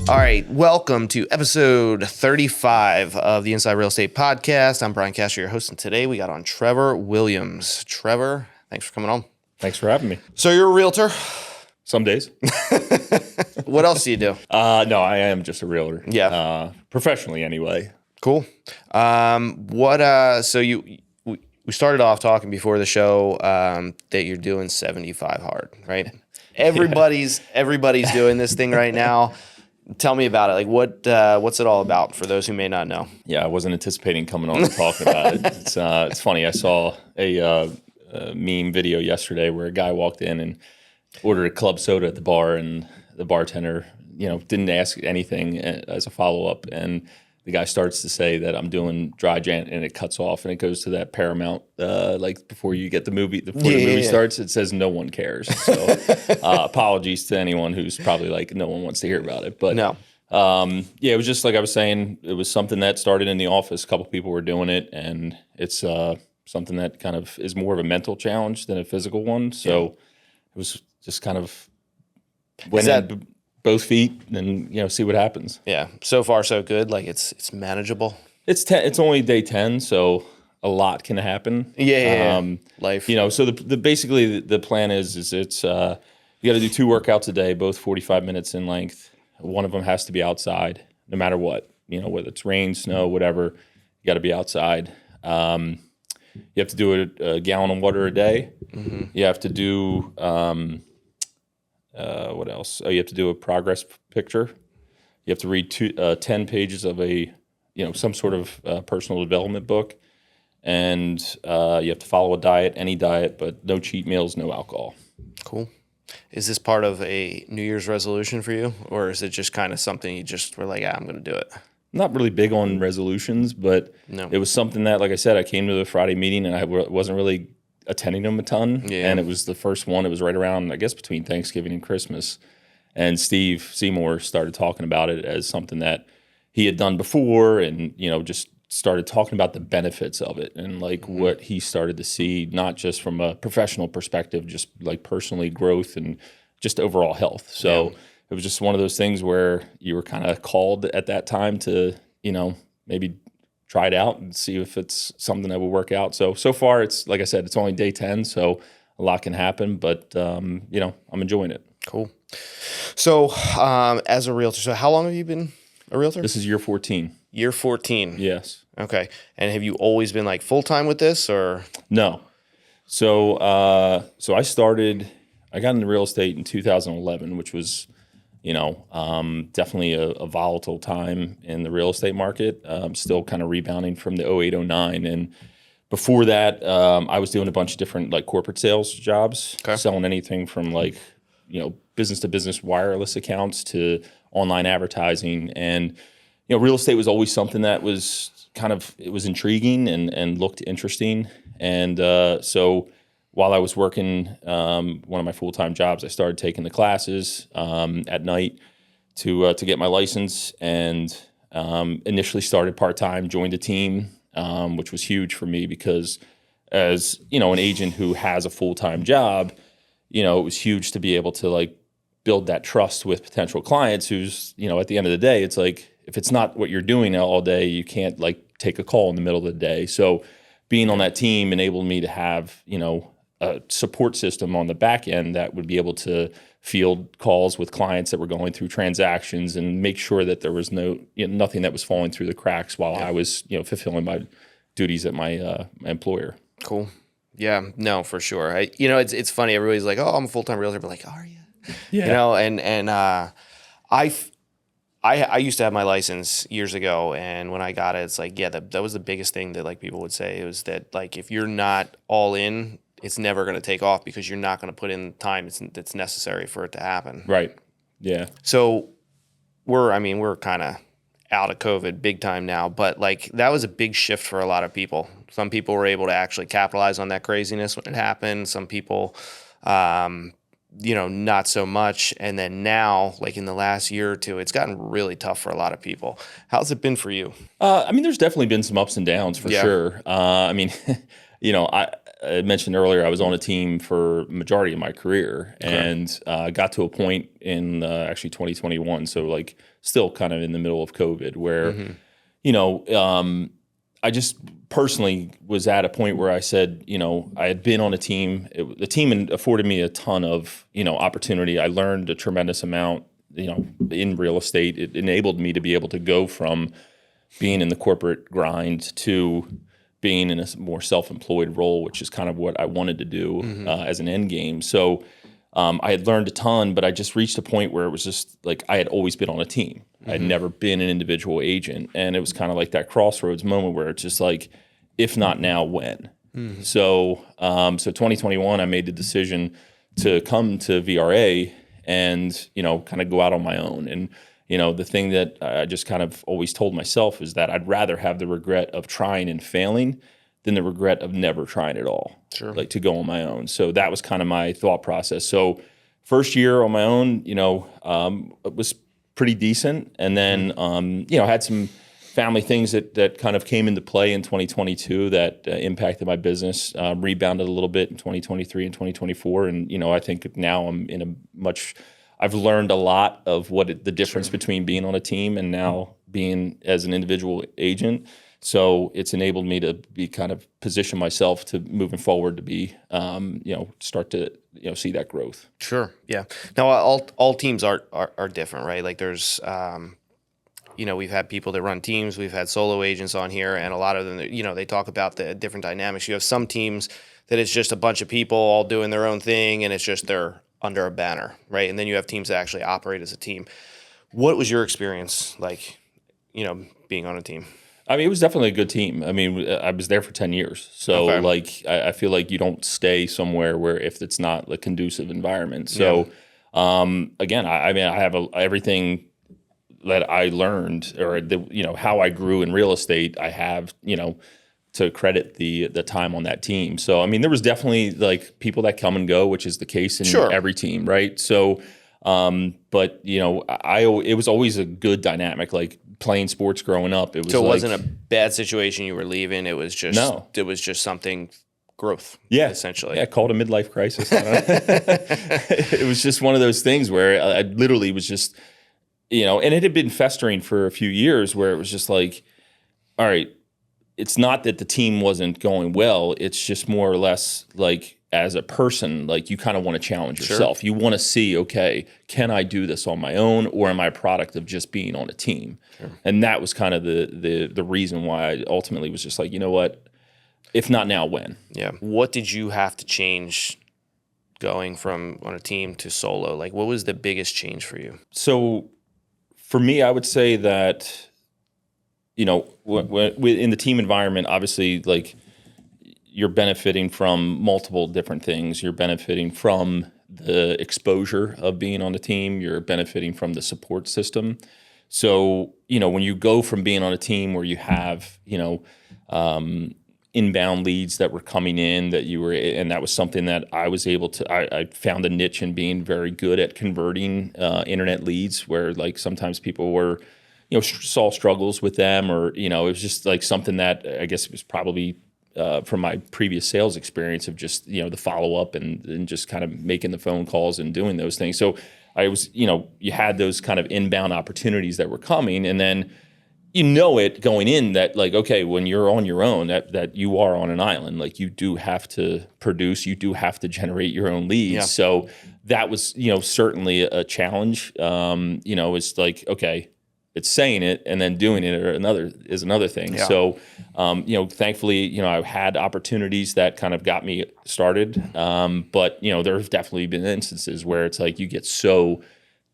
All right, welcome to episode 35 of the Inside Real Estate Podcast. I'm Brian Castro, your host, and today we got on Trevor Williams. Trevor, thanks for coming on. Thanks for having me. So you're a realtor? Some days. What else do you do? No, I am just a realtor. Yeah. Professionally anyway. Cool. So we started off talking before the show that you're doing 75 hard, right? Everybody's doing this thing right now. Tell me about it. Like, what's it all about for those who may not know? Yeah, I wasn't anticipating coming on and talking about it. It's funny. I saw a meme video yesterday where a guy walked in and ordered a club soda at the bar, and the bartender, didn't ask anything as a follow up, and the guy starts to say that I'm doing dry jan, and it cuts off, and it goes to that Paramount, like before you get the movie, the movie starts, it says no one cares. So apologies to anyone who's probably like, no one wants to hear about it. But no. It was just like I was saying, it was something that started in the office. A couple people were doing it, and it's something that kind of is more of a mental challenge than a physical one. So it was just kind of went in both feet and see what happens. Yeah. So far so good. Like it's manageable. It's only day 10, so a lot can happen. Life. So basically the plan is it's you got to do 2 workouts a day, both 45 minutes in length. One of them has to be outside, no matter what. Whether it's rain, snow, whatever, you got to be outside. You have to do a gallon of water a day. Mm-hmm. You have to do what else? Oh, you have to do a progress picture. You have to read 10 pages of some sort of personal development book. And you have to follow a diet, any diet, but no cheat meals, no alcohol. Cool. Is this part of a New Year's resolution for you? Or is it just kind of something you just were like, I'm going to do it? I'm not really big on resolutions, but It was something that, like I said, I came to the Friday meeting and I wasn't really attending them a ton. Yeah. And it was the first one. It was right around, I guess, between Thanksgiving and Christmas. And Steve Seymour started talking about it as something that he had done before, and, just started talking about the benefits of it and like what he started to see, not just from a professional perspective, just like personally growth and just overall health. So it was just one of those things where you were kind of called at that time to, maybe try it out and see if it's something that will work out. So far, it's like I said, it's only day 10, so a lot can happen, but I'm enjoying it. Cool. So as a realtor, so how long have you been a realtor? This is year 14. Year 14. Yes. Okay. And have you always been like full-time with this, or? No. So I got into real estate in 2011, which was, definitely a volatile time in the real estate market. Still kind of rebounding from the 08, 09. And before that, I was doing a bunch of different like corporate sales jobs, selling anything from like, business to business wireless accounts to online advertising. And, real estate was always something that was it was intriguing and looked interesting. And so while I was working one of my full-time jobs, I started taking the classes at night to get my license, and initially started part-time, joined a team, which was huge for me because as, an agent who has a full-time job, it was huge to be able to like build that trust with potential clients who's, at the end of the day, it's like, if it's not what you're doing all day, you can't like take a call in the middle of the day. So being on that team enabled me to have, a support system on the back end that would be able to field calls with clients that were going through transactions and make sure that there was nothing that was falling through the cracks while I was, fulfilling my duties at my employer. Cool. Yeah, no, for sure. It's funny. Everybody's like, "Oh, I'm a full-time realtor," but like, "Are you?" Yeah. I used to have my license years ago, and when I got it, it's like, that was the biggest thing that like people would say. It was that like if you're not all in, it's never going to take off because you're not going to put in time that's necessary for it to happen. Right. Yeah. So we're kind of out of COVID big time now, but like that was a big shift for a lot of people. Some people were able to actually capitalize on that craziness when it happened. Some people, not so much. And then now, like in the last year or two, it's gotten really tough for a lot of people. How's it been for you? There's definitely been some ups and downs for sure. I mentioned earlier, I was on a team for majority of my career, and got to a point in actually 2021, so like still kind of in the middle of COVID, where you know, I just personally was at a point where I said, you know, I had been on a team. The team afforded me a ton of, you know, opportunity. I learned a tremendous amount, you know, in real estate. It enabled me to be able to go from being in the corporate grind to being in a more self-employed role, which is kind of what I wanted to do as an end game. So I had learned a ton, but I just reached a point where it was just like I had always been on a team. I had never been an individual agent. And it was kind of like that crossroads moment where it's just like, if not now, when? So 2021, I made the decision to come to VRA and, you know, kind of go out on my own. And, you know, the thing that I just kind of always told myself is that I'd rather have the regret of trying and failing than the regret of never trying at all. Sure. Like to go on my own. So that was kind of my thought process. So first year on my own, you know, it was pretty decent. And then, you know, I had some family things that kind of came into play in 2022 that impacted my business, rebounded a little bit in 2023 and 2024. And, you know, I think now I'm in a much, I've learned a lot of what the difference between being on a team and now being as an individual agent. So it's enabled me to be kind of position myself to moving forward to be, you know, start to, you know, see that growth. Sure. Yeah. Now all teams are different, right? Like there's, you know, we've had people that run teams, we've had solo agents on here, and a lot of them, you know, they talk about the different dynamics. You have some teams that it's just a bunch of people all doing their own thing, and it's just they're under a banner, right? And then you have teams that actually operate as a team. What was your experience like, you know, being on a team? I mean, it was definitely a good team. I mean, I was there for 10 years. So, like, I feel like you don't stay somewhere where if it's not a conducive environment. So, again, I mean, I have everything that I learned or, you know, how I grew in real estate, I have, you know, to credit the time on that team. So, I mean, there was definitely, like, people that come and go, which is the case in every team, right? So, but, you know, it was always a good dynamic, like, playing sports growing up. It was so it wasn't a bad situation you were leaving. It was just It was just something growth. Yeah, essentially. Yeah, called a midlife crisis. It was just one of those things where I literally was just, you know, and it had been festering for a few years where it was just like, all right, it's not that the team wasn't going well. It's just more or less like, as a person, like you kind of want to challenge yourself. You want to see, okay, can I do this on my own, or am I a product of just being on a team? And that was kind of the reason why I ultimately was just like, you know what, if not now, when? Yeah. What did you have to change going from on a team to solo? Like, what was the biggest change for you? So for me, I would say that, you know, in the team environment, obviously, like, you're benefiting from multiple different things. You're benefiting from the exposure of being on the team. You're benefiting from the support system. So, you know, when you go from being on a team where you have, you know, inbound leads that were coming in and that was something that I was able to, I found a niche in being very good at converting internet leads, where like sometimes people were, you know, saw struggles with them, or, you know, it was just like something that I guess it was probably from my previous sales experience of just, you know, the follow up and just kind of making the phone calls and doing those things. So I was, you know, you had those kind of inbound opportunities that were coming, and then you know it going in that, like, okay, when you're on your own, that you are on an island, like you do have to produce, you do have to generate your own leads. Yeah. So that was, you know, certainly a challenge. You know, it's like, okay, it's saying it and then doing it is another thing. Yeah. So, you know, thankfully, you know, I've had opportunities that kind of got me started. But, you know, there's definitely been instances where it's like you get so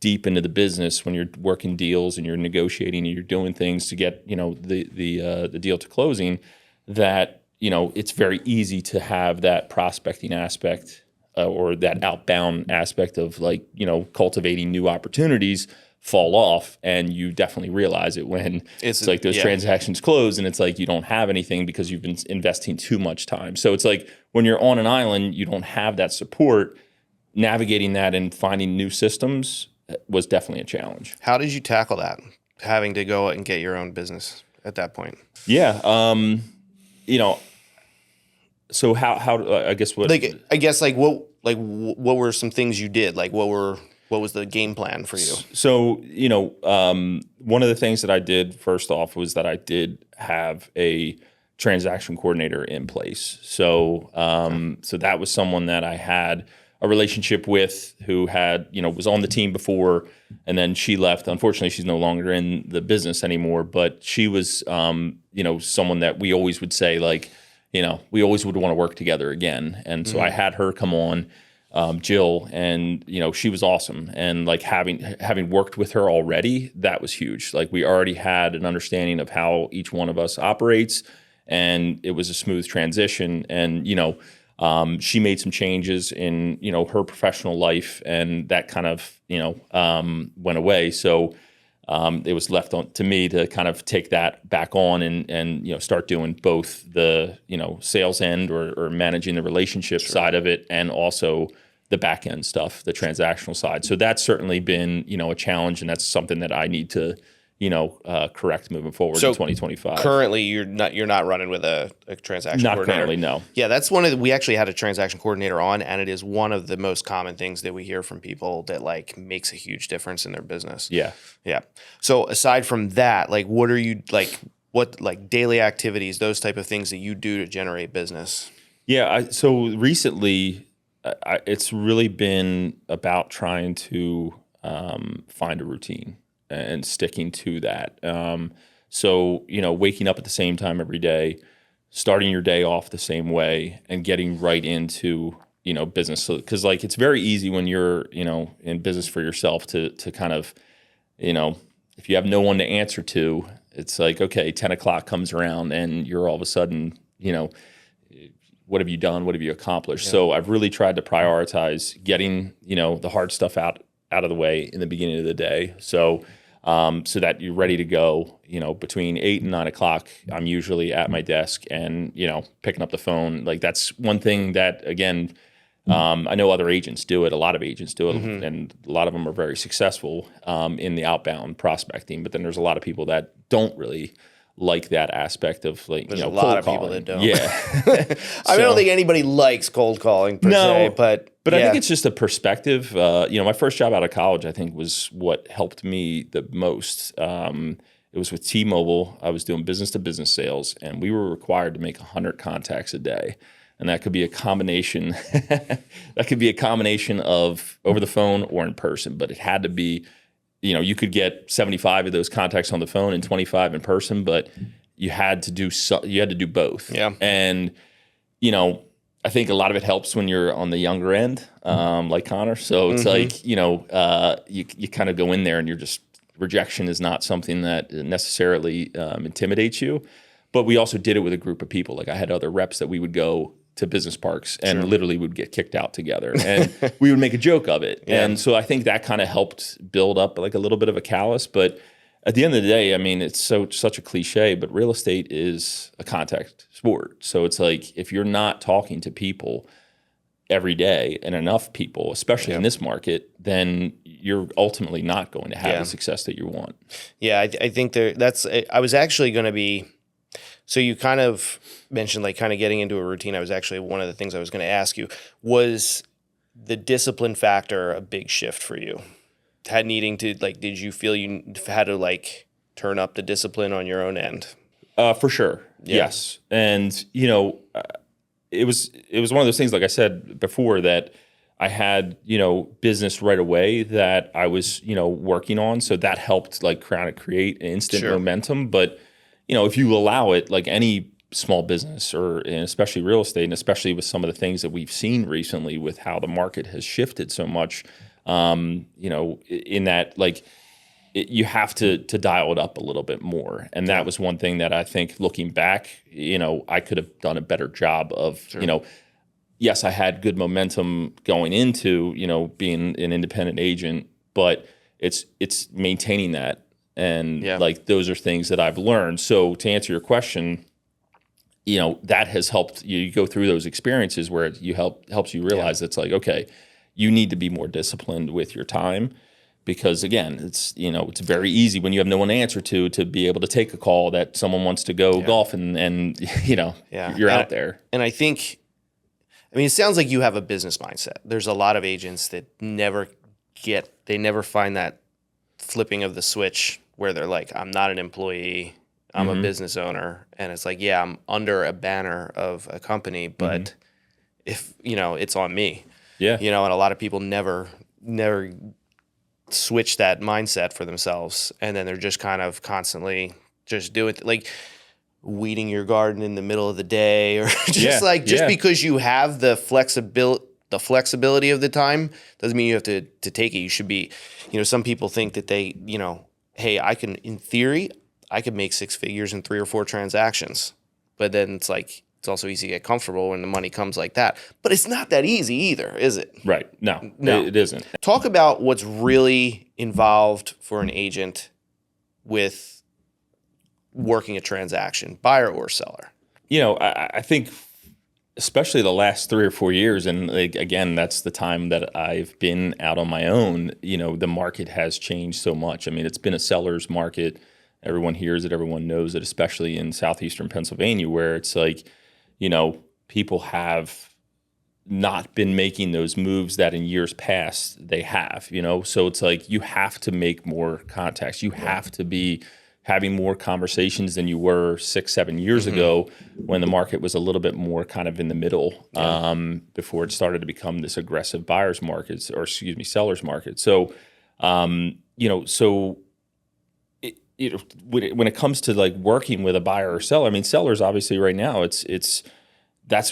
deep into the business when you're working deals and you're negotiating and you're doing things to get, you know, the deal to closing, that, you know, it's very easy to have that prospecting aspect or that outbound aspect of, like, you know, cultivating new opportunities fall off, and you definitely realize it when it's like those transactions close and it's like you don't have anything because you've been investing too much time. So it's like when you're on an island, you don't have that support. Navigating that and finding new systems was definitely a challenge. How did you tackle that, having to go and get your own business at that point? Yeah, you know, So how I guess what what were some things you did? Like what was the game plan for you? So, one of the things that I did first off was that I did have a transaction coordinator in place. So, so that was someone that I had a relationship with who had, was on the team before, and then she left. Unfortunately, she's no longer in the business anymore, but she was, someone that we always would say, like, we always would want to work together again. And so I had her come on, Jill, and she was awesome. And like having worked with her already, that was huge. Like we already had an understanding of how each one of us operates, and it was a smooth transition. And she made some changes in her professional life, and that kind of went away. So it was left to me to kind of take that back on and start doing both the sales end or managing the relationship side of it, and also the back end stuff, the transactional side. So that's certainly been a challenge, and that's something that I need to correct moving forward in 2025. Currently, you're not running with a transaction Not coordinator. currently, no. Yeah, that's we actually had a transaction coordinator on, and it is one of the most common things that we hear from people that like makes a huge difference in their business. Yeah. Yeah. So aside from that, like what are you what daily activities, those type of things that you do to generate business? Yeah. So recently, it's really been about trying to find a routine and sticking to that. So, waking up at the same time every day, starting your day off the same way, and getting right into, business. So, cause like, it's very easy when you're, in business for yourself to kind of, if you have no one to answer to, it's like, okay, 10 o'clock comes around and you're all of a sudden, what have you done? What have you accomplished? Yeah. So I've really tried to prioritize getting, the hard stuff out of the way in the beginning of the day. So that you're ready to go, between 8 and 9 o'clock, I'm usually at my desk and, picking up the phone. Like that's one thing that, again, I know other agents do it. A lot of agents do it, and a lot of them are very successful in the outbound prospecting. But then there's a lot of people that don't really like that aspect of there's a lot of people that don't. Yeah. I don't think anybody likes cold calling per se, but yeah. I think it's just a perspective. My first job out of college, I think, was what helped me the most. It was with T-Mobile. I was doing business to business sales, and we were required to make 100 contacts a day. And that could be a combination. That could be a combination of over the phone or in person, but it had to be. You could get 75 of those contacts on the phone and 25 in person, but you had to do both. Yeah. And I think a lot of it helps when you're on the younger end, like Connor. So it's like you kind of go in there and you're just rejection is not something that necessarily intimidates you. But we also did it with a group of people. Like I had other reps that we would go to business parks and literally would get kicked out together, and we would make a joke of it. Yeah. And so I think that kind of helped build up like a little bit of a callus. But at the end of the day, I mean, it's such a cliche, but real estate is a contact sport. So it's like if you're not talking to people every day and enough people, especially in this market, then you're ultimately not going to have the success that you want. Yeah, I think I was actually going to be. So you kind of mentioned like kind of getting into a routine. I was actually one of the things I was going to ask you, was the discipline factor a big shift for you? Did you feel you had to like turn up the discipline on your own end? For sure. Yeah. Yes. And, it was one of those things, like I said before, that I had, business right away that I was, working on. So that helped like kind of create instant momentum. But if you allow it, like any small business and especially real estate, and especially with some of the things that we've seen recently with how the market has shifted so much, in that like you have to dial it up a little bit more. And that was one thing that I think looking back, I could have done a better job of, yes, I had good momentum going into, being an independent agent, but it's maintaining that. And like those are things that I've learned. So to answer your question, that has helped you go through those experiences where helps you realize it's like, okay, you need to be more disciplined with your time, because again, it's it's very easy when you have no one to answer to be able to take a call that someone wants to go golf and you're out there. And I think I mean, it sounds like you have a business mindset. There's a lot of agents that they never find that flipping of the switch where they're like, I'm not an employee, I'm a business owner. And it's like, yeah, I'm under a banner of a company, but if, it's on me. Yeah. And a lot of people never switch that mindset for themselves. And then they're just kind of constantly just doing like weeding your garden in the middle of the day, or just because you have the flexibility of the time doesn't mean you have to take it. You should be, some people think that they, hey, in theory, I could make 6 figures in 3 or 4 transactions, but then it's like, it's also easy to get comfortable when the money comes like that, but it's not that easy either, is it? Right. No, it isn't. Talk about what's really involved for an agent with working a transaction, buyer or seller. I think especially the last 3 or 4 years, and again, that's the time that I've been out on my own, the market has changed so much. I mean, it's been a seller's market. Everyone hears it, everyone knows it, especially in southeastern Pennsylvania, where it's like, people have not been making those moves that in years past they have, so it's like you have to make more contacts. You have to be having more conversations than you were 6-7 years ago, when the market was a little bit more kind of in the middle, before it started to become this aggressive sellers market. So, when it comes to like working with a buyer or seller, I mean, sellers obviously right now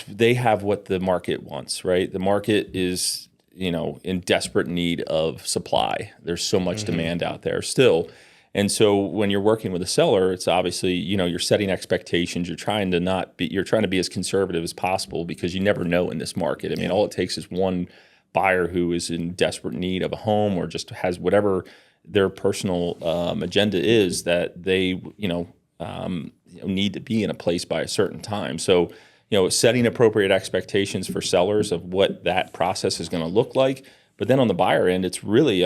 they have what the market wants, right? The market is, in desperate need of supply. There's so much demand out there still. And so when you're working with a seller, it's obviously, you're setting expectations. You're trying to be as conservative as possible, because you never know in this market. I mean, all it takes is one buyer who is in desperate need of a home, or just has whatever their personal agenda is, that they, need to be in a place by a certain time. So, setting appropriate expectations for sellers of what that process is going to look like. But then on the buyer end, it's really,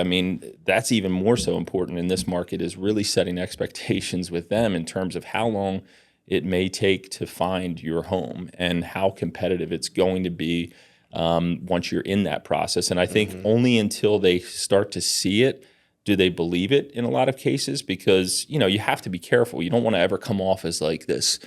that's even more so important in this market, is really setting expectations with them in terms of how long it may take to find your home and how competitive it's going to be once you're in that process. And I think only until they start to see it do they believe it in a lot of cases, because, you have to be careful. You don't want to ever come off as like this,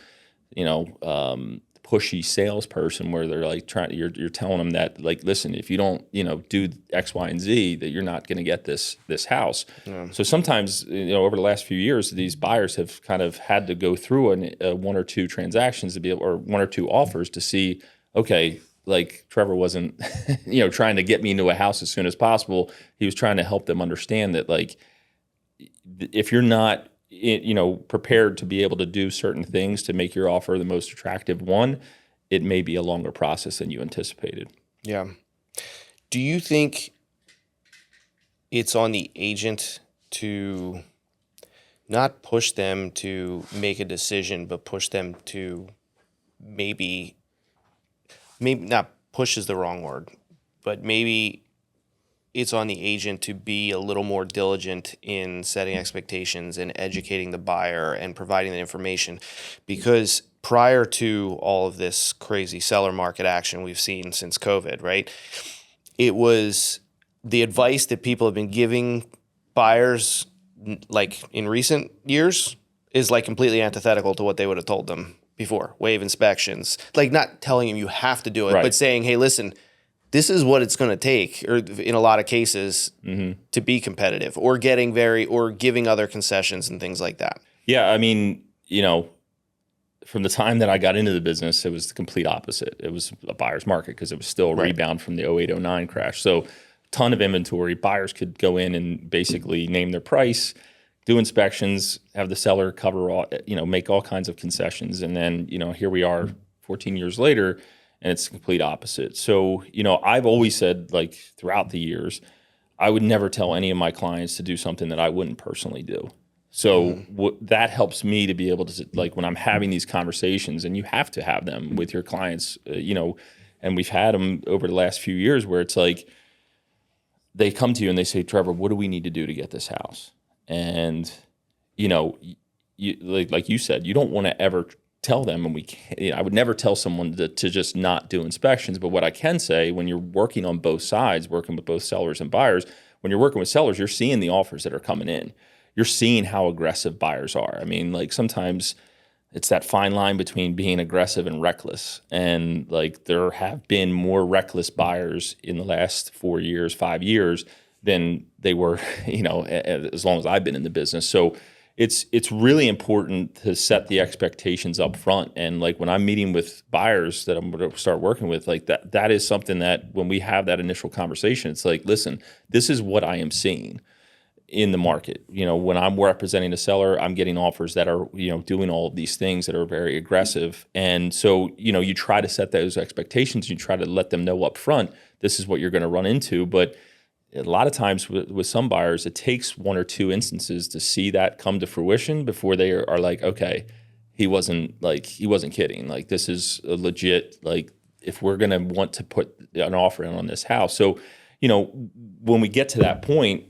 pushy salesperson where they're like you're telling them that, like, listen, if you don't, do X, Y, and Z, that you're not going to get this house. Yeah. So sometimes, over the last few years, these buyers have kind of had to go through a 1 or 2 transactions to be able, or 1 or 2 offers to see, okay, like Trevor wasn't, trying to get me into a house as soon as possible. He was trying to help them understand that, like, if you're not prepared to be able to do certain things to make your offer the most attractive one, it may be a longer process than you anticipated. Yeah. Do you think it's on the agent to not push them to make a decision, but push them to maybe not push is the wrong word, but maybe it's on the agent to be a little more diligent in setting expectations and educating the buyer and providing the information? Because prior to all of this crazy seller market action we've seen since COVID, right, it was the advice that people have been giving buyers, like in recent years, is like completely antithetical to what they would have told them before. Waive inspections, like not telling them you have to do it, but saying, hey, listen, this is what it's going to take, or in a lot of cases, to be competitive, or giving other concessions and things like that. Yeah, I mean, from the time that I got into the business, it was the complete opposite. It was a buyer's market, because it was still a rebound from the 08-09 crash. So, ton of inventory. Buyers could go in and basically name their price, do inspections, have the seller cover all, make all kinds of concessions, and then here we are, 14 years later. And it's the complete opposite. So, I've always said, like, throughout the years, I would never tell any of my clients to do something that I wouldn't personally do. So that helps me to be able to, like, when I'm having these conversations, and you have to have them with your clients, and we've had them over the last few years where it's like, they come to you and they say, Trevor, what do we need to do to get this house? And, like you said, you don't want to ever tell them, and we can't, I would never tell someone to just not do inspections. But what I can say, when you're working on both sides, working with both sellers and buyers, when you're working with sellers, you're seeing the offers that are coming in. You're seeing how aggressive buyers are. I mean, like sometimes it's that fine line between being aggressive and reckless. And like there have been more reckless buyers in the last 4 years, 5 years than they were, as long as I've been in the business. So it's really important to set the expectations up front. And like when I'm meeting with buyers that I'm going to start working with, like that is something that when we have that initial conversation, it's like, listen, this is what I am seeing in the market. When I'm representing a seller, I'm getting offers that are, doing all of these things that are very aggressive. And so, you try to set those expectations. You try to let them know up front, this is what you're going to run into. But a lot of times with some buyers, it takes 1 or 2 instances to see that come to fruition before they are like, okay, he wasn't kidding. Like this is a legit, like if we're going to want to put an offer in on this house. So, when we get to that point,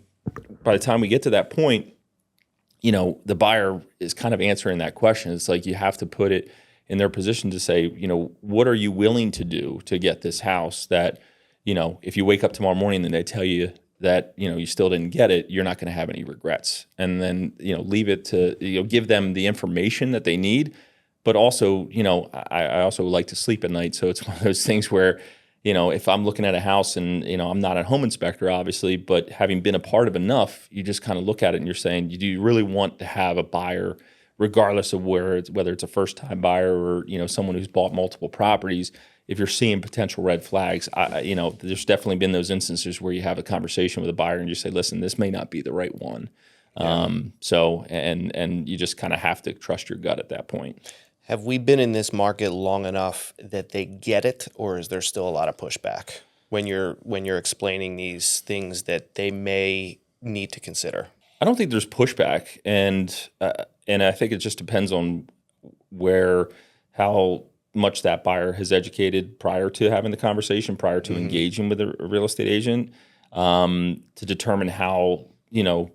by the time we get to that point, the buyer is kind of answering that question. It's like you have to put it in their position to say, what are you willing to do to get this house that, if you wake up tomorrow morning and they tell you that, you still didn't get it, you're not going to have any regrets. And then, leave it to, give them the information that they need. But also, I also like to sleep at night. So it's one of those things where, if I'm looking at a house and, I'm not a home inspector, obviously, but having been a part of enough, you just kind of look at it and you're saying, do you really want to have a buyer, regardless of whether it's a first-time buyer or, someone who's bought multiple properties, if you're seeing potential red flags, there's definitely been those instances where you have a conversation with a buyer and you say, listen, this may not be the right one. Yeah. And you just kind of have to trust your gut at that point. Have we been in this market long enough that they get it, or is there still a lot of pushback when you're explaining these things that they may need to consider? I don't think there's pushback, and I think it just depends on how much that buyer has educated prior to having the conversation, prior to engaging with a real estate agent, to determine how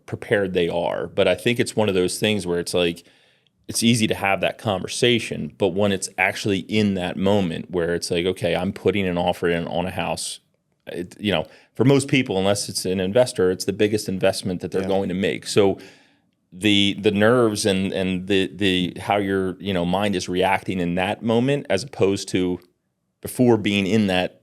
prepared they are. But I think it's one of those things where it's like, it's easy to have that conversation, but when it's actually in that moment where it's like, okay, I'm putting an offer in on a house, for most people, unless it's an investor, it's the biggest investment that they're going to make. So the nerves and the how your mind is reacting in that moment, as opposed to before being in that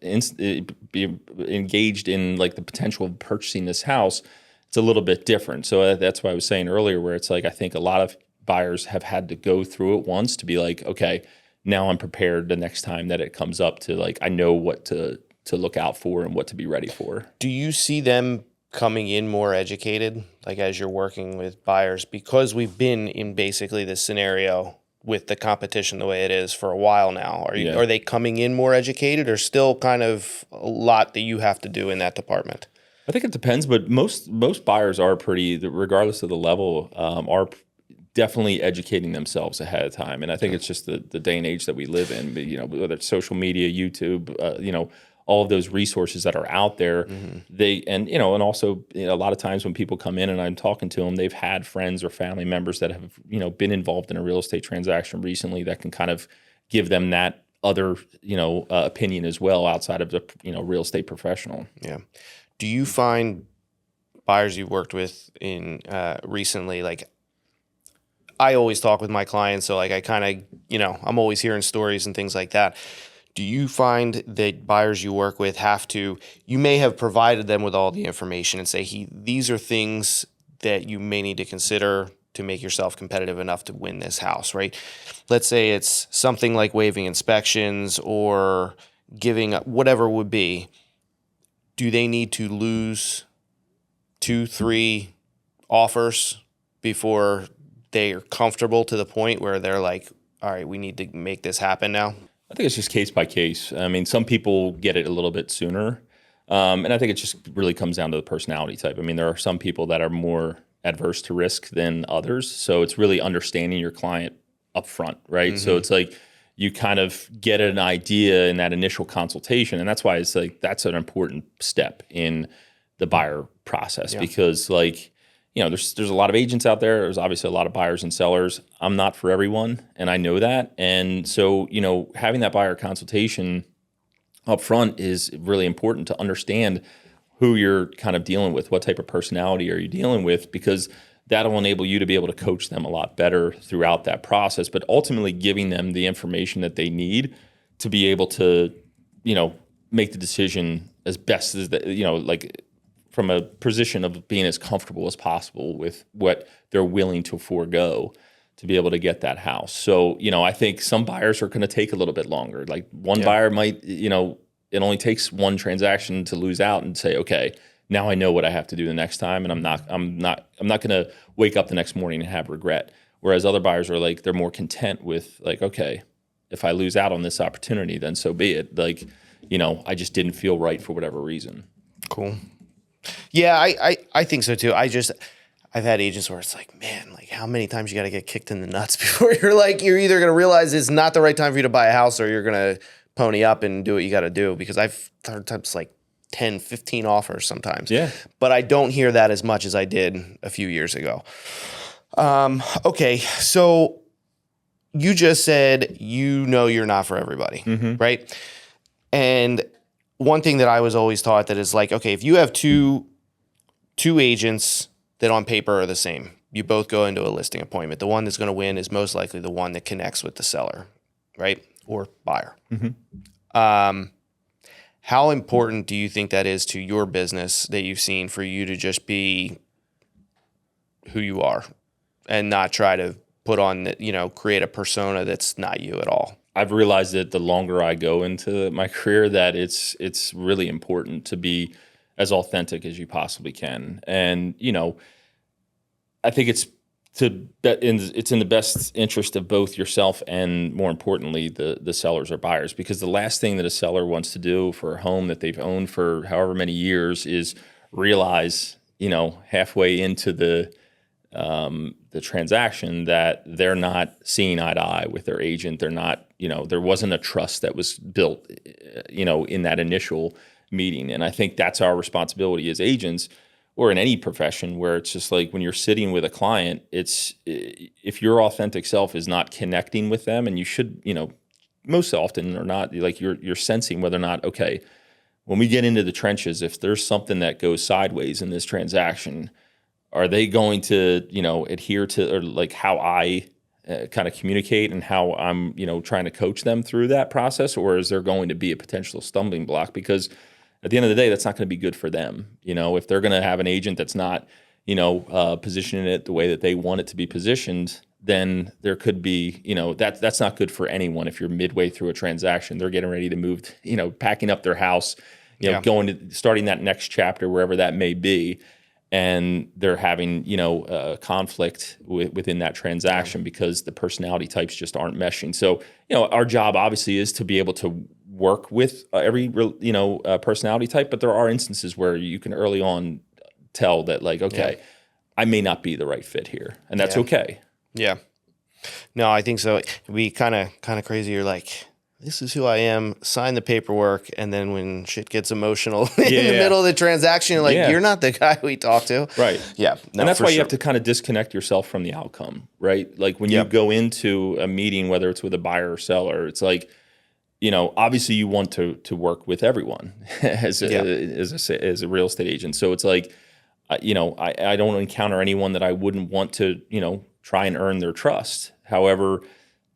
be engaged in like the potential of purchasing this house, it's a little bit different. So that's what I was saying earlier, where it's like I think a lot of buyers have had to go through it once to be like, okay, now I'm prepared the next time that it comes up to like, I know what to look out for and what to be ready for. Do you see them coming in more educated, like as you're working with buyers? Because we've been in basically this scenario with the competition the way it is for a while now. Are they coming in more educated, or still kind of a lot that you have to do in that department? I think it depends, but most buyers are pretty, regardless of the level, are definitely educating themselves ahead of time. And I think it's just the day and age that we live in, whether it's social media, YouTube, all of those resources that are out there, and also a lot of times when people come in and I'm talking to them, they've had friends or family members that have, been involved in a real estate transaction recently that can kind of give them that other, opinion as well outside of the, real estate professional. Yeah. Do you find buyers you've worked with in recently, like, I always talk with my clients, so like I kind of, I'm always hearing stories and things like that. Do you find that buyers you work with you may have provided them with all the information and say, these are things that you may need to consider to make yourself competitive enough to win this house, right? Let's say it's something like waiving inspections or giving whatever it would be. Do they need to lose 2-3 offers before they are comfortable to the point where they're like, all right, we need to make this happen now? I think it's just case by case. I mean, some people get it a little bit sooner. And I think it just really comes down to the personality type. I mean, there are some people that are more adverse to risk than others. So it's really understanding your client up front, right? So it's like you kind of get an idea in that initial consultation. And that's why it's like that's an important step in the buyer process, because like, there's a lot of agents out there. There's obviously a lot of buyers and sellers. I'm not for everyone, and I know that. And so, having that buyer consultation up front is really important to understand who you're kind of dealing with, what type of personality are you dealing with, because that'll enable you to be able to coach them a lot better throughout that process, but ultimately giving them the information that they need to be able to, make the decision as best as like from a position of being as comfortable as possible with what they're willing to forego to be able to get that house. So, I think some buyers are going to take a little bit longer. Like one buyer might, it only takes one transaction to lose out and say, okay, now I know what I have to do the next time, and I'm not going to wake up the next morning and have regret. Whereas other buyers are like, they're more content with like, okay, if I lose out on this opportunity, then so be it. Like, I just didn't feel right for whatever reason. Cool. Yeah, I think so too. I've had agents where it's like, man, like how many times you got to get kicked in the nuts before you're either going to realize it's not the right time for you to buy a house, or you're going to pony up and do what you got to do. Because I've heard times like 10, 15 offers sometimes. Yeah. But I don't hear that as much as I did a few years ago. Okay. So you just said, you're not for everybody, right? And one thing that I was always taught that is like, okay, if you have two agents that on paper are the same, you both go into a listing appointment. The one that's going to win is most likely the one that connects with the seller, right? Or buyer. How important do you think that is to your business that you've seen for you to just be who you are and not try to put on, create a persona that's not you at all? I've realized that the longer I go into my career, that it's really important to be as authentic as you possibly can. And, I think it's in the best interest of both yourself and, more importantly, the sellers or buyers, because the last thing that a seller wants to do for a home that they've owned for however many years is realize, halfway into the transaction that they're not seeing eye to eye with their agent. They're not, there wasn't a trust that was built, in that initial meeting. And I think that's our responsibility as agents, or in any profession, where it's just like when you're sitting with a client, it's if your authentic self is not connecting with them, and you should, most often or not, like you're sensing whether or not, okay, when we get into the trenches, if there's something that goes sideways in this transaction, are they going to, adhere to, or like how I kind of communicate and how I'm, trying to coach them through that process? Or is there going to be a potential stumbling block? Because at the end of the day, that's not going to be good for them. If they're going to have an agent that's not, positioning it the way that they want it to be positioned, then there could be, that's not good for anyone. If you're midway through a transaction, they're getting ready to move, packing up their house, starting that next chapter, wherever that may be. And they're having, a conflict within that transaction because the personality types just aren't meshing. So, our job obviously is to be able to work with every, personality type, but there are instances where you can early on tell that, like, okay, I may not be the right fit here, and that's okay. Yeah. No, I think so. It'd be kind of crazy. You're like, this is who I am, sign the paperwork, and then when shit gets emotional in the middle of the transaction, you're like, you're not the guy we talked to. Right. Yeah. No, and that's why you have to kind of disconnect yourself from the outcome, right? Like when you go into a meeting, whether it's with a buyer or seller, it's like, obviously you want to work with everyone as a real estate agent. So it's like, I don't encounter anyone that I wouldn't want to, try and earn their trust. However,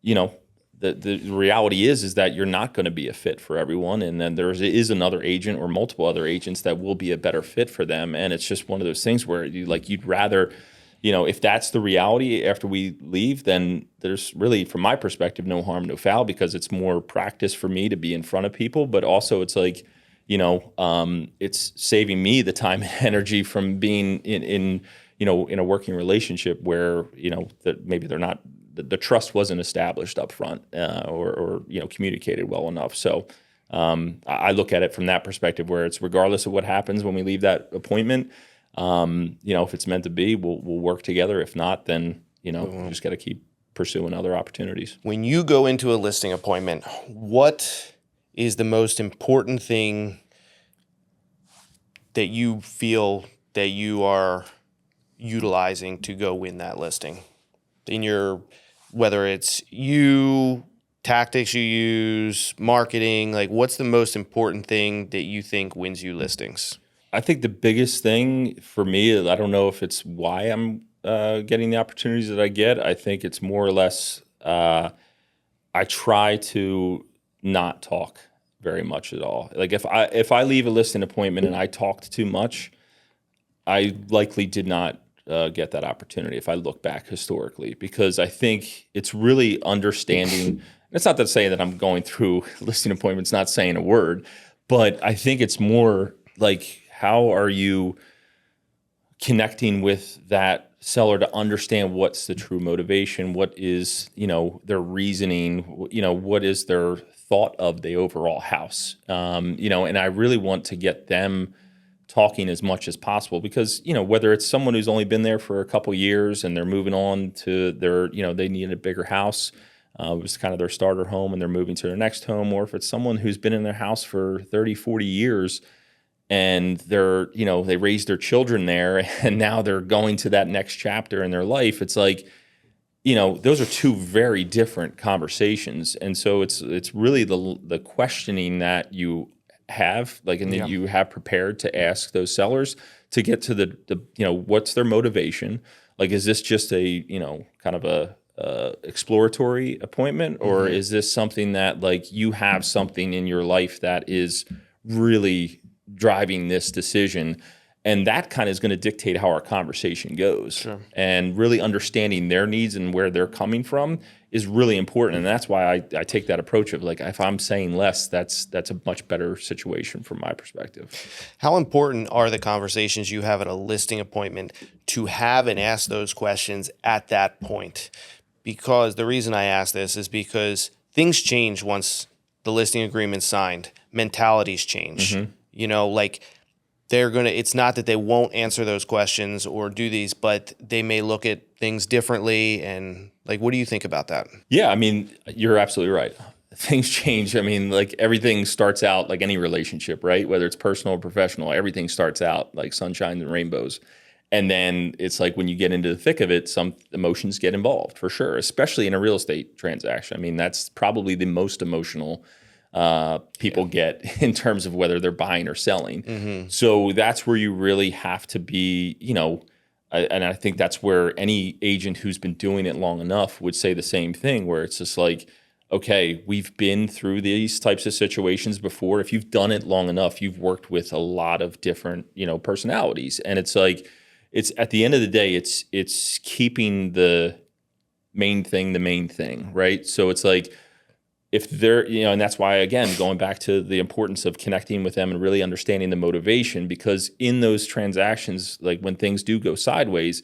the reality is that you're not going to be a fit for everyone, and then there is another agent or multiple other agents that will be a better fit for them. And it's just one of those things where you'd rather, if that's the reality after we leave, then there's really, from my perspective, no harm, no foul, because it's more practice for me to be in front of people. But also it's like, it's saving me the time and energy from being in a working relationship where, that maybe they're not, the trust wasn't established up front or communicated well enough. So I look at it from that perspective, where it's regardless of what happens when we leave that appointment, if it's meant to be, we'll work together. If not, then, we just got to keep pursuing other opportunities. When you go into a listing appointment, what is the most important thing that you feel that you are utilizing to go win that listing? Whether it's tactics you use, marketing, like what's the most important thing that you think wins you listings? I think the biggest thing for me, I don't know if it's why I'm getting the opportunities that I get. I think it's more or less I try to not talk very much at all. Like if I leave a listing appointment and I talked too much, I likely did not get that opportunity if I look back historically, because I think it's really understanding. It's not to say that I'm going through listing appointments not saying a word, but I think it's more like, how are you connecting with that seller to understand what's the true motivation, what is, their reasoning, what is their thought of the overall house, and I really want to get them talking as much as possible, because, whether it's someone who's only been there for a couple years and they're moving on to their, they need a bigger house, it was kind of their starter home and they're moving to their next home, or if it's someone who's been in their house for 30, 40 years and they're, they raised their children there and now they're going to that next chapter in their life. It's like, those are two very different conversations. And so it's really the questioning that you have, like, and that you have prepared to ask those sellers to get to the what's their motivation? Like, is this just a, kind of a exploratory appointment, or is this something that, like, you have something in your life that is really driving this decision? And that kind of is going to dictate how our conversation goes. Sure. And really understanding their needs and where they're coming from is really important. And that's why I take that approach of, like, if I'm saying less, that's a much better situation from my perspective. How important are the conversations you have at a listing appointment to have and ask those questions at that point? Because the reason I ask this is because things change once the listing agreement's signed. Mentalities change. Like, it's not that they won't answer those questions or do these, but they may look at things differently. And, like, what do you think about that? Yeah, I mean, you're absolutely right. Things change. I mean, like, everything starts out like any relationship, right? Whether it's personal or professional, everything starts out like sunshine and rainbows. And then it's like, when you get into the thick of it, some emotions get involved, for sure, especially in a real estate transaction. I mean, that's probably the most emotional people get in terms of whether they're buying or selling. So that's where you really have to be, and I think that's where any agent who's been doing it long enough would say the same thing, where it's just like, okay, we've been through these types of situations before. If you've done it long enough, you've worked with a lot of different, personalities. And it's like, it's at the end of the day, it's keeping the main thing, right? So it's like, if they're, and that's why, again, going back to the importance of connecting with them and really understanding the motivation, because in those transactions, like, when things do go sideways,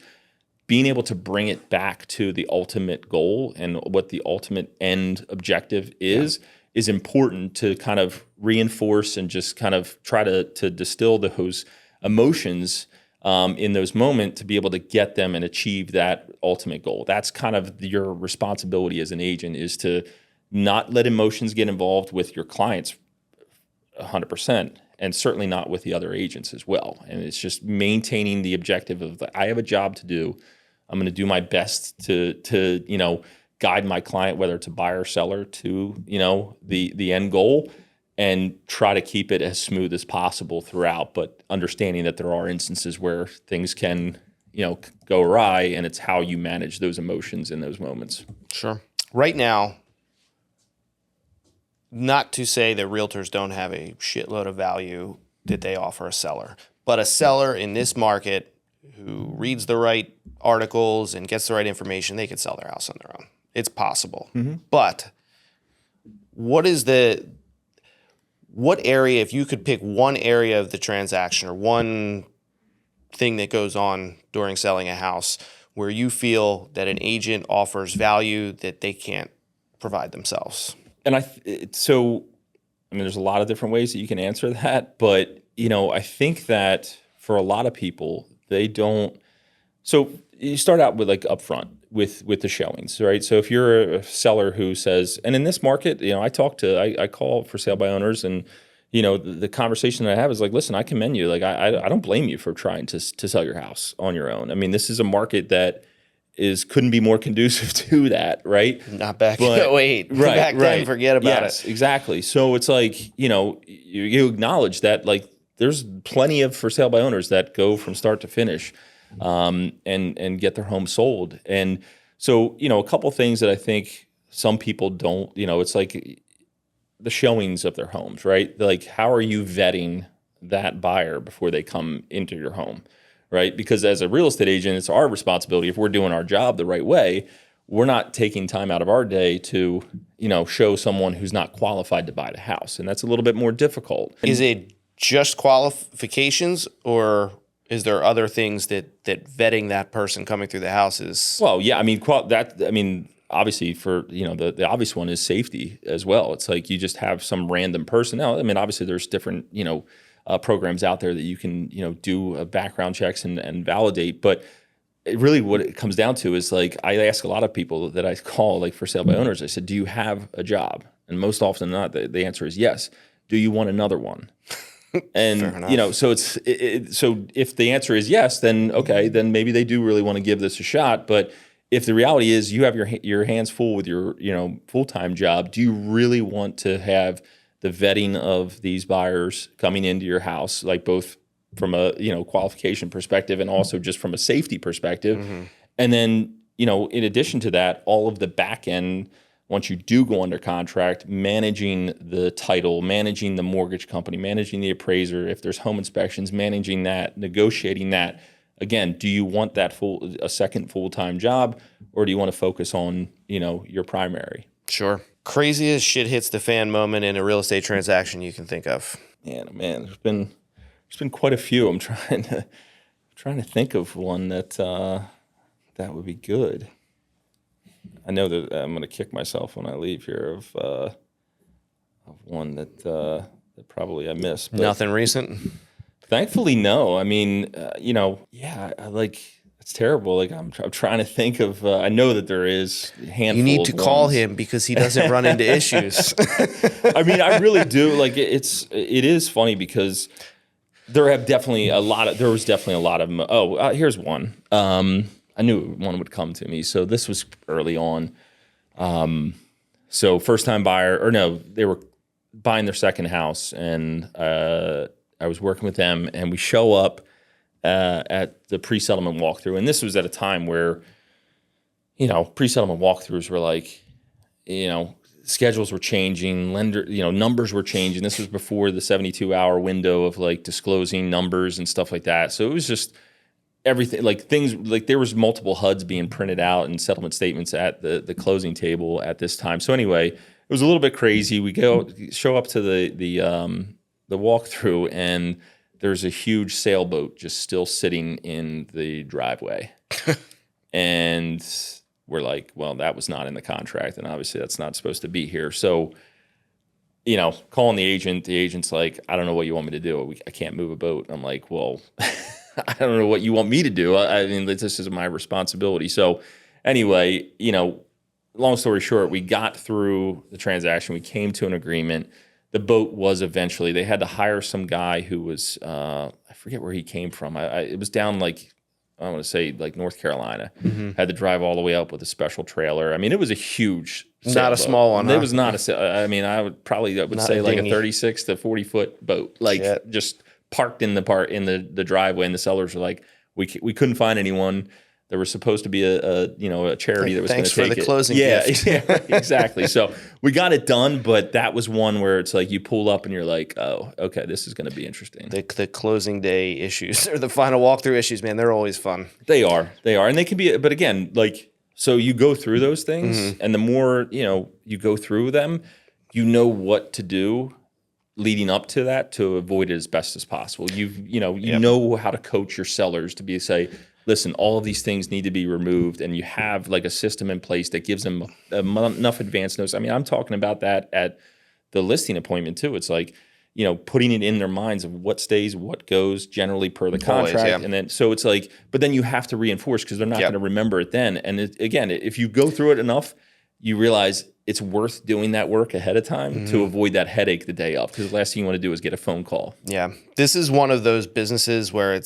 being able to bring it back to the ultimate goal and what the ultimate end objective is important to kind of reinforce and just kind of try to distill those emotions in those moments to be able to get them and achieve that ultimate goal. That's kind of your responsibility as an agent, is to not let emotions get involved with your clients 100%, and certainly not with the other agents as well. And it's just maintaining the objective of, I have a job to do. I'm going to do my best to guide my client, whether it's a buyer or seller, to, the end goal, and try to keep it as smooth as possible throughout, but understanding that there are instances where things can, go awry, and it's how you manage those emotions in those moments. Sure. Right now, not to say that realtors don't have a shitload of value that they offer a seller, but a seller in this market who reads the right articles and gets the right information, they could sell their house on their own. It's possible. But what area, if you could pick one area of the transaction or one thing that goes on during selling a house where you feel that an agent offers value that they can't provide themselves? And there's a lot of different ways that you can answer that, but, I think that for a lot of people, they don't. So you start out with, like, upfront with the showings, right? So if you're a seller who says, and in this market, I call for sale by owners, and, the conversation that I have is like, listen, I commend you. Like, I don't blame you for trying to sell your house on your own. I mean, this is a market that couldn't be more conducive to that, right? Not back in '08. Right, Back then, forget about yes, it. Exactly. So it's like, you acknowledge that, like, there's plenty of for sale by owners that go from start to finish, and get their home sold. And so, a couple things that I think some people don't, it's like the showings of their homes, right? Like, how are you vetting that buyer before they come into your home, right? Because as a real estate agent, it's our responsibility. If we're doing our job the right way, we're not taking time out of our day to, show someone who's not qualified to buy the house. And that's a little bit more difficult. Is it just qualifications, or is there other things that vetting that person coming through the house is? Well, yeah, I mean, obviously for, the obvious one is safety as well. It's like you just have some random person. Now, I mean, obviously there's different, programs out there that you can, do background checks and validate. But really what it comes down to is, like, I ask a lot of people that I call, like, for sale by owners, I said, do you have a job? And most often than not, the answer is yes. Do you want another one? And, so so if the answer is yes, then okay, then maybe they do really want to give this a shot. But if the reality is you have your hands full with your, full-time job, do you really want to have the vetting of these buyers coming into your house, like both from a, qualification perspective and also just from a safety perspective? Mm-hmm. And then, in addition to that, all of the back end, once you do go under contract, managing the title, managing the mortgage company, managing the appraiser, if there's home inspections, managing that, negotiating that. Again, do you want that a second full-time job, or do you want to focus on, your primary? Sure. Craziest shit hits the fan moment in a real estate transaction you can think of. Man, there's been quite a few. I'm trying to think of one that would be good. I know that I'm going to kick myself when I leave here of one that probably I missed. But nothing recent? Thankfully, no. I mean, it's terrible. Like, I'm trying to think of. I know that there is a handful. You need to call him because he doesn't run into issues. I mean, I really do. Like, it is funny because there was definitely a lot of them. Oh, here's one. I knew one would come to me. So this was early on. So first time buyer, or no, they were buying their second house, and I was working with them, and we show up at the pre-settlement walkthrough. And this was at a time where, pre-settlement walkthroughs were like, schedules were changing, numbers were changing. This was before the 72-hour window of, like, disclosing numbers and stuff like that. So it was just everything, like, things, like, there was multiple HUDs being printed out and settlement statements at the closing table at this time. So anyway, it was a little bit crazy. We show up to the walkthrough, and there's a huge sailboat just still sitting in the driveway. And we're like, well, that was not in the contract, and obviously that's not supposed to be here. So, calling the agent's like, I don't know what you want me to do. I can't move a boat. And I'm like, well, I don't know what you want me to do. I mean, this is my responsibility. So anyway, long story short, we got through the transaction. We came to an agreement. The boat was eventually, they had to hire some guy who was, I forget where he came from. It was down, like, I want to say, like, North Carolina. Mm-hmm. Had to drive all the way up with a special trailer. I mean, it was a huge not a small one. It was not I mean, I would say like a 36 to 40 foot boat, like, just parked in the driveway, and the sellers were like, we couldn't find anyone. There was supposed to be a charity that was going to take it. Thanks for the closing gift. Yeah, right, exactly. So we got it done, but that was one where it's like you pull up and you're like, oh, okay, this is going to be interesting. The closing day issues or the final walkthrough issues, man, they're always fun. They are, and they can be. But again, like, so you go through those things, mm-hmm. and the more you go through them, you know what to do leading up to that to avoid it as best as possible. You know how to coach your sellers to say, listen, all of these things need to be removed, and you have, like, a system in place that gives them enough advance notice. I mean, I'm talking about that at the listing appointment too. It's like, putting it in their minds of what stays, what goes, generally per the contract. Always, yeah. And then, so it's like, but then you have to reinforce because they're not going to remember it then. And again, if you go through it enough, you realize it's worth doing that work ahead of time to avoid that headache the day of, because the last thing you want to do is get a phone call. Yeah. This is one of those businesses where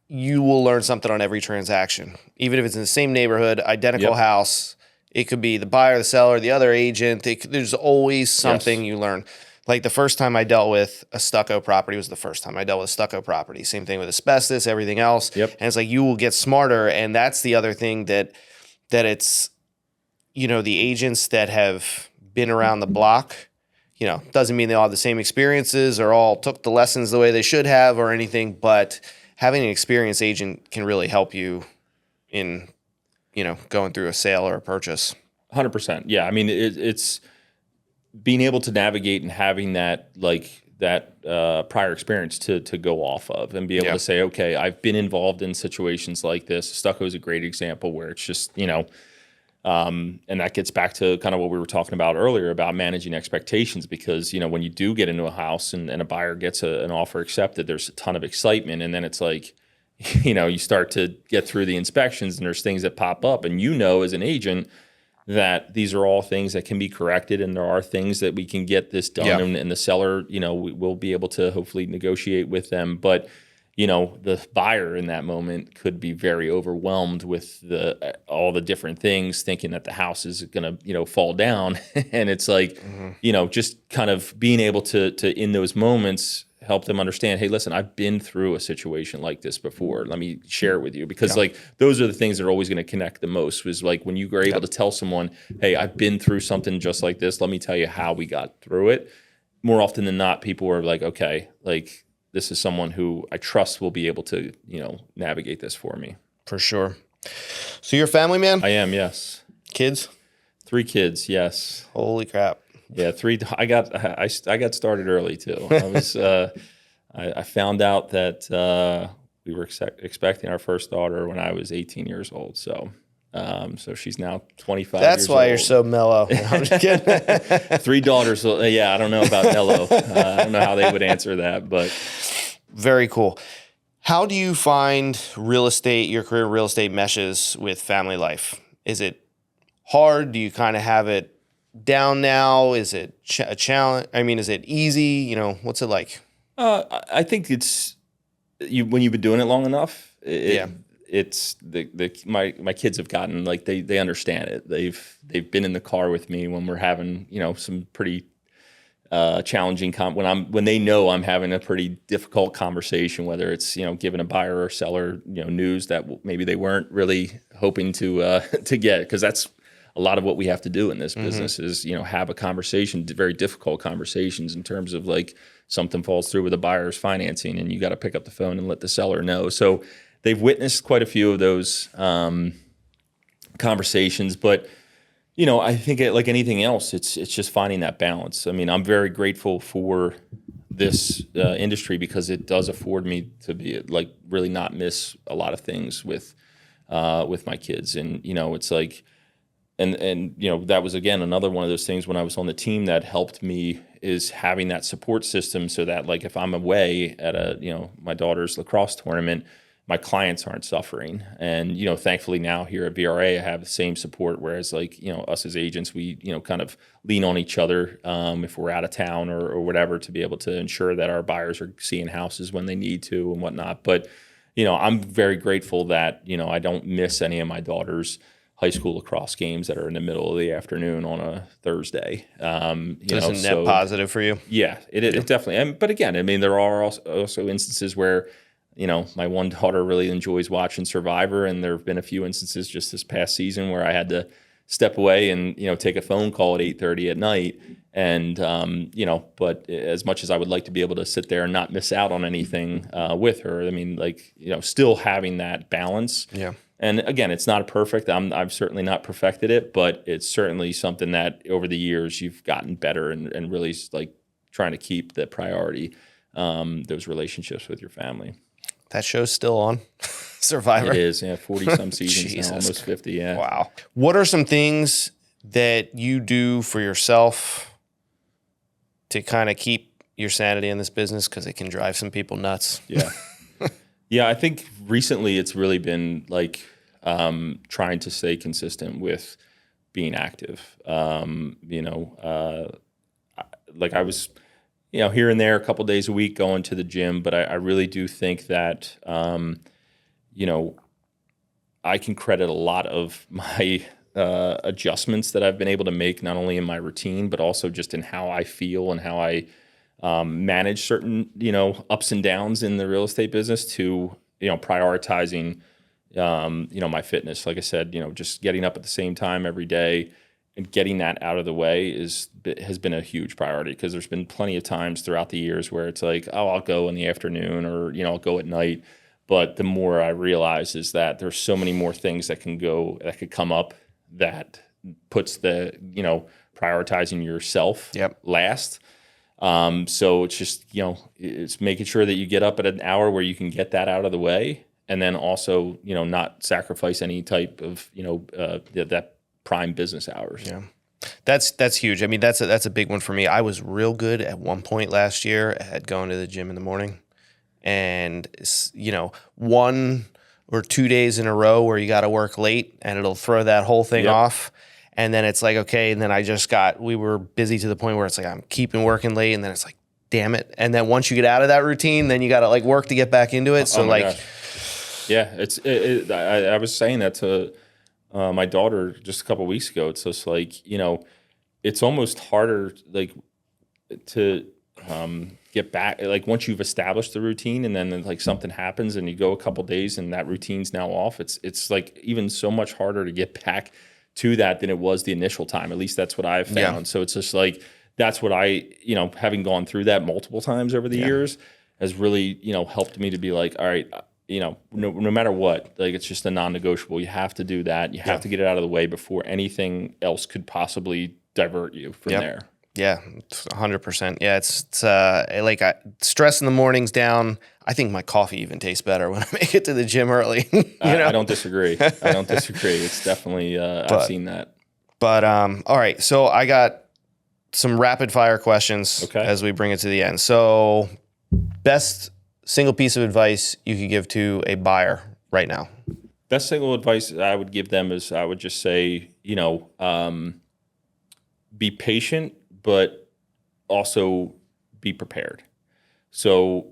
you will learn something on every transaction, even if it's in the same neighborhood, identical house. It could be the buyer, the seller, the other agent. There's always something you learn. Like the first time I dealt with a stucco property was the first time I dealt with a stucco property. Same thing with asbestos, everything else. Yep. And it's like you will get smarter. And that's the other thing that it's, the agents that have been around the block, doesn't mean they all have the same experiences or all took the lessons the way they should have or anything, but having an experienced agent can really help you in, going through a sale or a purchase. 100%. Yeah. I mean, it's being able to navigate and having that prior experience to go off of and be able to say, okay, I've been involved in situations like this. Stucco is a great example where it's just, and that gets back to kind of what we were talking about earlier about managing expectations, because, when you do get into a house and a buyer gets an offer accepted, there's a ton of excitement. And then it's like, you start to get through the inspections and there's things that pop up, and as an agent that these are all things that can be corrected, and there are things that we can get this done, and the seller, we'll be able to hopefully negotiate with them. But, the buyer in that moment could be very overwhelmed with all the different things, thinking that the house is going to, fall down. And it's like, just kind of being able to in those moments help them understand, hey, listen, I've been through a situation like this before. Let me share it with you. Because those are the things that are always going to connect the most, was like when you are able to tell someone, hey, I've been through something just like this. Let me tell you how we got through it. More often than not, people are like, okay, like this is someone who I trust will be able to, navigate this for me. For sure. So you're a family man? I am, yes. Kids? 3 kids, yes. Holy crap. Yeah, 3. I got started early too. I was I found out that we were expecting our first daughter when I was 18 years old. So she's now 25 years old. That's why you're so mellow. I'm just kidding. 3 daughters. Yeah, I don't know about mellow. I don't know how they would answer that, but very cool. How do you find your career in real estate meshes with family life? Is it hard? Do you kind of have it down now? Is it a challenge? I mean, is it easy? What's it like? I think it's when you've been doing it long enough. It's my kids have gotten like they understand it. They've been in the car with me when we're having some pretty challenging when they know I'm having a pretty difficult conversation, whether it's giving a buyer or seller news that maybe they weren't really hoping to get, because that's a lot of what we have to do in this business is, have a conversation, very difficult conversations in terms of like something falls through with a buyer's financing and you got to pick up the phone and let the seller know. So they've witnessed quite a few of those conversations, but I think like anything else, it's just finding that balance. I mean, I'm very grateful for this industry because it does afford me to be like really not miss a lot of things with my kids. And, it's like, and that was, again, another one of those things when I was on the team that helped me is having that support system so that like if I'm away at my daughter's lacrosse tournament, my clients aren't suffering. And, thankfully now here at VRA, I have the same support. Whereas like, us as agents, we, kind of lean on each other if we're out of town or whatever to be able to ensure that our buyers are seeing houses when they need to and whatnot. But, I'm very grateful that, I don't miss any of my daughter's high school lacrosse games that are in the middle of the afternoon on a Thursday. It's a net positive for you. Yeah, it definitely. But again, I mean, there are also instances where, my one daughter really enjoys watching Survivor, and there have been a few instances just this past season where I had to step away and, take a phone call at 8:30 at night. And, but as much as I would like to be able to sit there and not miss out on anything with her, I mean, like, still having that balance. Yeah. And again, it's not perfect. I've certainly not perfected it, but it's certainly something that over the years you've gotten better and really like trying to keep the priority, those relationships with your family. That show's still on. Survivor. It is, yeah, 40-some seasons now, almost 50, yeah. Wow. What are some things that you do for yourself to kind of keep your sanity in this business? Because it can drive some people nuts. Yeah. Yeah, I think recently it's really been like trying to stay consistent with being active. Like I was, here and there a couple days a week going to the gym, but I really do think that, I can credit a lot of my adjustments that I've been able to make, not only in my routine, but also just in how I feel and how I manage certain, ups and downs in the real estate business to, prioritizing, my fitness. Like I said, just getting up at the same time every day and getting that out of the way has been a huge priority, because there's been plenty of times throughout the years where it's like, oh, I'll go in the afternoon, or, I'll go at night. But the more I realize is that there's so many more things that could come up that puts the, prioritizing yourself last. So it's just, it's making sure that you get up at an hour where you can get that out of the way, and then also, not sacrifice any type of, that prime business hours. Yeah. That's huge. I mean, that's a big one for me. I was real good at one point last year at going to the gym in the morning, and 1 or 2 days in a row where you got to work late, and it'll throw that whole thing off. And then it's like, okay. And then we were busy to the point where it's like, I'm keeping working late. And then it's like, damn it. And then once you get out of that routine, then you got to like work to get back into it. So gosh. Yeah, I was saying that to my daughter just a couple of weeks ago. It's just like, it's almost harder like to get back. Like once you've established the routine, and then like something happens and you go a couple of days and that routine's now off, it's like even so much harder to get back to that than it was the initial time. At least that's what I've found. Yeah. So it's just like, that's what I, having gone through that multiple times over the years has really, helped me to be like, all right, no matter what, like it's just a non-negotiable. You have to do that. You have to get it out of the way before anything else could possibly divert you from there. Yeah, 100%. Yeah, it's like stress in the mornings down. I think my coffee even tastes better when I make it to the gym early. I don't disagree. It's definitely, I've seen that. But all right, so I got some rapid fire questions as we bring it to the end. So best single piece of advice you could give to a buyer right now? Best single advice I would give them is, I would just say, be patient, but also be prepared. So,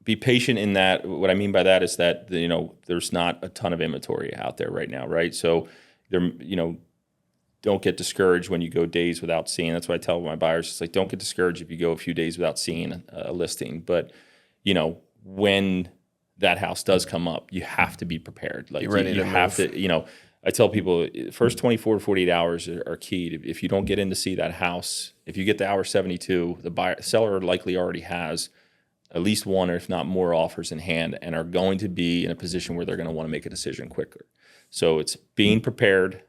be patient in that. What I mean by that is that, there's not a ton of inventory out there right now, right? So there, don't get discouraged when you go days without seeing. That's what I tell my buyers. It's like, don't get discouraged if you go a few days without seeing a listing. But, when that house does come up, you have to be prepared. Like you have to, I tell people first 24 to 48 hours are key. If you don't get in to see that house, if you get to hour 72, the seller likely already has at least one, or if not more, offers in hand, and are going to be in a position where they're going to want to make a decision quicker. So it's being prepared.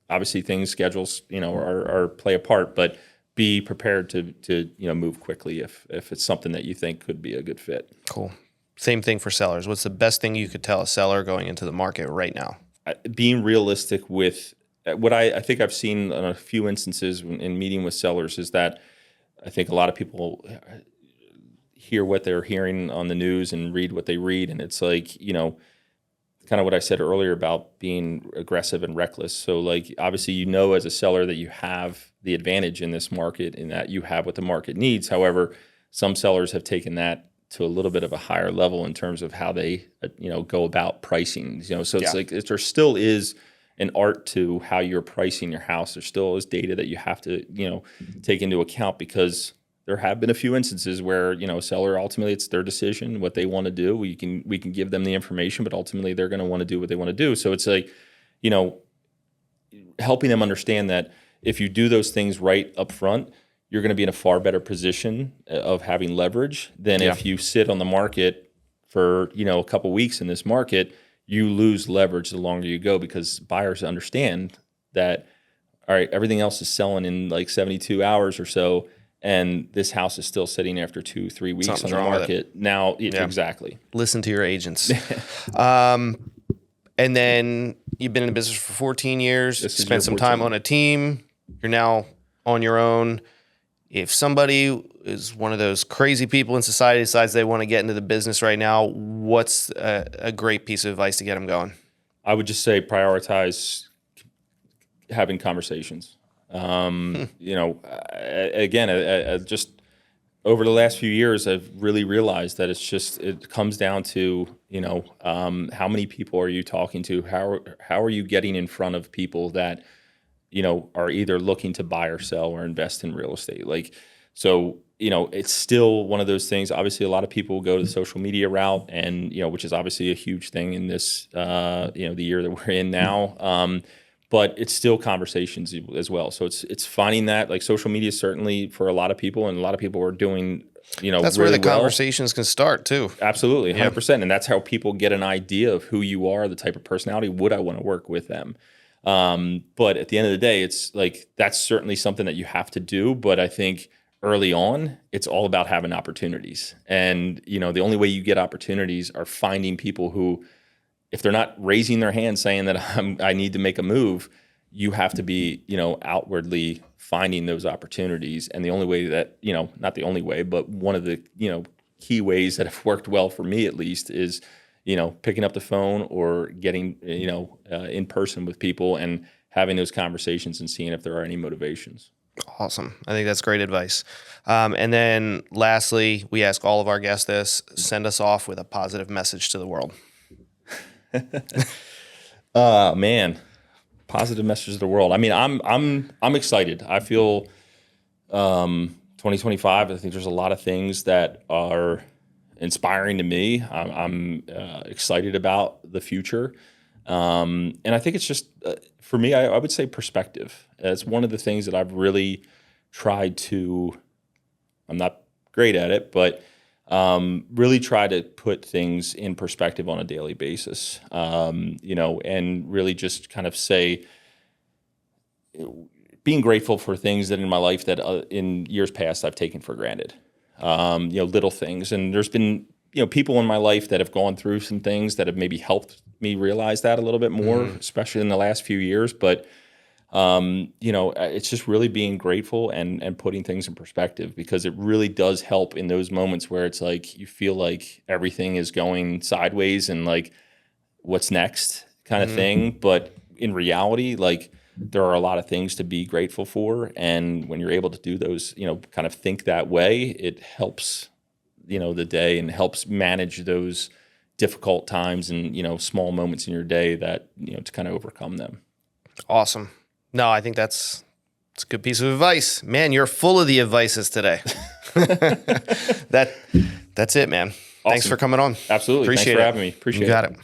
Obviously schedules, are play a part, but be prepared to move quickly if it's something that you think could be a good fit. Cool. Same thing for sellers. What's the best thing you could tell a seller going into the market right now? Being realistic with what I think I've seen in a few instances in meeting with sellers is that I think a lot of people hear what they're hearing on the news and read what they read, and it's like, kind of what I said earlier about being aggressive and reckless. So like, obviously, as a seller that you have the advantage in this market, in that you have what the market needs. However, some sellers have taken that to a little bit of a higher level in terms of how they, go about pricing. So it's like, there still is an art to how you're pricing your house. There still is data that you have to, take into account, because there have been a few instances where, a seller, ultimately it's their decision, what they want to do. We can give them the information, but ultimately they're going to want to do what they want to do. So it's like, helping them understand that if you do those things right up front, you're going to be in a far better position of having leverage than if you sit on the market for, a couple weeks in this market. You lose leverage the longer you go, because buyers understand that, all right, everything else is selling in like 72 hours or so, and this house is still sitting after 2-3 weeks on the market. Now, exactly. Listen to your agents. And then you've been in the business for 14 years, spent some time on a team. You're now on your own. If somebody is one of those crazy people in society, decides they want to get into the business right now, what's a great piece of advice to get them going? I would just say prioritize having conversations. You know, again, just over the last few years, I've really realized that it comes down to, you know, how many people are you talking to? How are you getting in front of people that, you know, are either looking to buy or sell or invest in real estate? Like, so, you know, it's still one of those things. Obviously, a lot of people go to the social media route, and, you know, which is obviously a huge thing in this, you know, the year that we're in now. But it's still conversations as well. So it's finding that, like, social media certainly for a lot of people, and a lot of people are doing, you know, That's really where the well. conversations can start too. Absolutely, 100%. And that's how people get an idea of who you are, the type of personality. Would I want to work with them? But at the end of the day, it's like, that's certainly something that you have to do. But I think early on, it's all about having opportunities. And, you know, the only way you get opportunities are finding people who, if they're not raising their hand saying that I need to make a move, you have to be, you know, outwardly finding those opportunities. And the only way that, you know, not the only way, but one of the, you know, key ways that have worked well for me at least is, you know, picking up the phone or getting, you know, in person with people and having those conversations and seeing if there are any motivations. Awesome. I think that's great advice. And then lastly, we ask all of our guests this: send us off with a positive message to the world. Man, positive message to the world. I mean, I'm excited. I feel 2025. I think there's a lot of things that are inspiring to me. I'm excited about the future, and I think it's just for me. I would say perspective. It's one of the things that I've really tried to. I'm not great at it, but really try to put things in perspective on a daily basis, you know, and really just kind of say, being grateful for things that in my life that in years past I've taken for granted, you know, little things. And there's been, you know, people in my life that have gone through some things that have maybe helped me realize that a little bit more, especially in the last few years. But you know, it's just really being grateful and putting things in perspective, because it really does help in those moments where it's like you feel like everything is going sideways and like, what's next kind of thing. But in reality, like, there are a lot of things to be grateful for. And when you're able to do those, you know, kind of think that way, it helps, you know, the day, and helps manage those difficult times and, you know, small moments in your day that, you know, to kind of overcome them. Awesome. No, I think that's a good piece of advice. Man, you're full of the advices today. That's it, man. Awesome. Thanks for coming on. Absolutely. Appreciate Thanks for it. having me. Appreciate it. You got it.